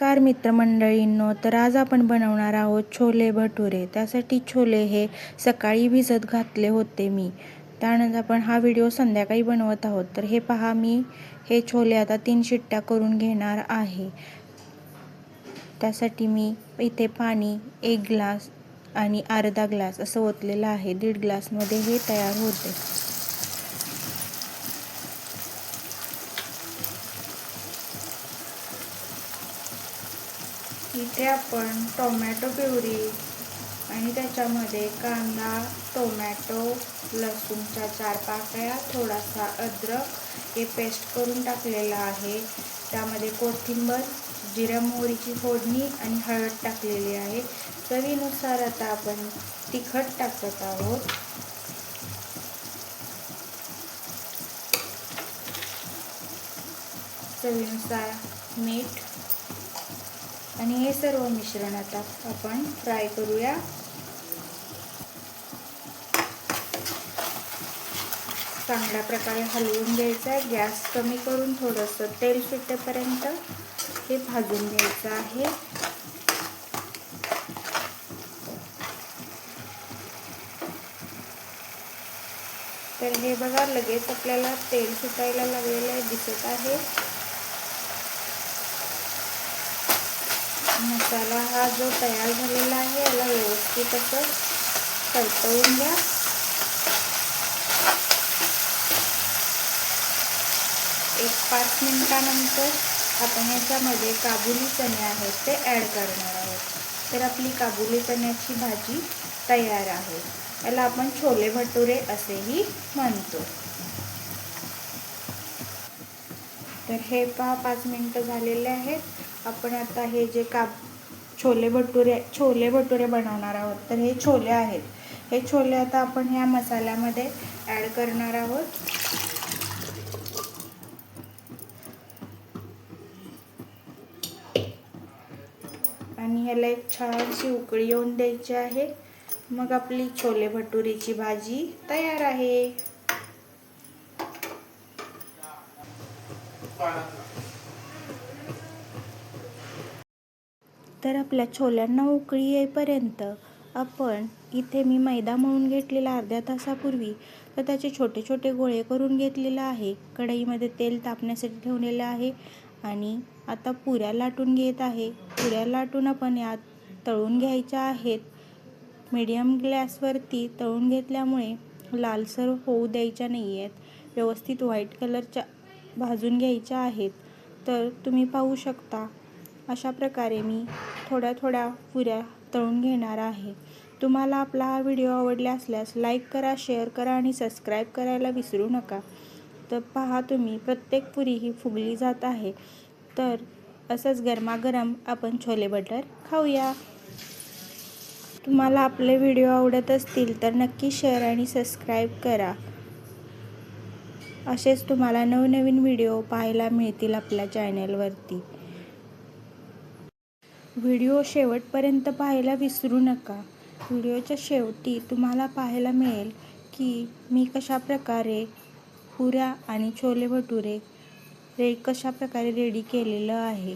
नमस्कार मित्रमंडळींनो, तर आज आपण बनवणार आहोत छोले भटुरे। त्यासाठी छोले हे सकाळी भिजत घातले होते मी। त्यानंतर आपण हा व्हिडिओ संध्याकाळी बनवत आहोत। तर हे पहा, मी हे छोले आता 3 शिट्ट्या करून घेणार आहे। त्यासाठी मी इथे पाणी 1 ग्लास आणि अर्धा ग्लास असं ओतलेलं आहे। 1.5 ग्लासमध्ये हे तयार होते। इथे आपण टोमॅटो प्युरी आणि त्याच्यामध्ये कांदा, टोमॅटो, लसूणच्या 4 पाकळ्या, थोडासा अद्रक हे पेस्ट करून टाकलेला आहे। त्यामध्ये कोथिंबीर, जिरा मोहरीची फोडणी आणि हळद टाकलेली आहे। चवीनुसार आता आपण तिखट टाकत आहोत। चवीनुसार मीठ आणि हे सर्व मिश्रण आता आपण फ्राय करूया। चांगल्या प्रकारे हलवून घ्यायचं आहे। गॅस कमी करून थोडंसं तेल सुटेपर्यंत हे भाजून घ्यायचं आहे। तर हे बघा, लगेच आपल्याला तेल सुटायला लागलेलं दिसत आहे। मसाला हा जो तयार झालेला आहे याला व्यवस्थित असं परतवून घ्या। एक 5 मिनिटानंतर आपण याच्यामध्ये काबुली चणे आहेत ते ॲड करणार आहोत। तर आपली काबुली चण्याची भाजी तयार आहे। याला आपण छोले भटुरे असेही म्हणतो। तर हे पहा, 5 मिनिटं झालेले आहेत। आपण आता हे जे छोले भटुरे बनवणार आहोत। तर हे छोले आहेत, हे छोले आता आपण ह्या मसाल्यामध्ये ॲड करणार आहोत। आणि ह्याला एक छानशी उकळी येऊन द्यायची आहे। मग आपली छोले भटुरेची भाजी तयार आहे। तर आपल्या छोल्यांना उकळी येईपर्यंत आपण इथे मी मैदा मळून घेतलेला अर्ध्या तासापूर्वी, तर त्याचे छोटे छोटे गोळे करून घेतलेला आहे। कढईमध्ये तेल तापण्यासाठी ठेवलेलं आहे आणि आता पुऱ्या लाटून घेत आहे। पुऱ्या लाटून आपण यात तळून घ्यायच्या आहेत। मीडियम गॅसवरती तळून घेतल्यामुळे लालसर होऊ द्यायच्या नाही आहेत, व्यवस्थित व्हाईट कलरच्या भाजून घ्यायच्या आहेत। तर तुम्ही पाहू शकता, अशा प्रकारे मी थोड्या थोड्या पुऱ्या तळून घेणार आहे। तुम्हाला आपला हा व्हिडिओ आवडला असल्यास लाईक करा, शेअर करा आणि सबस्क्राईब करायला विसरू नका। तर पहा तुम्ही, प्रत्येक पुरी ही फुगली जात आहे। तर असंच गरमागरम आपण छोले भटुरे खाऊया। तुम्हाला आपले व्हिडिओ आवडत असतील तर नक्की शेअर आणि सबस्क्राईब करा। असेच तुम्हाला नवनवीन व्हिडिओ पाहायला मिळतील आपल्या चॅनलवरती। व्हिडिओ शेवटपर्यंत पाहायला विसरू नका। व्हिडिओच्या शेवटी तुम्हाला पाहायला मिळेल की मी कशा प्रकारे पुऱ्या आणि छोले भटुरे कशा प्रकारे रेडी केलेलं आहे।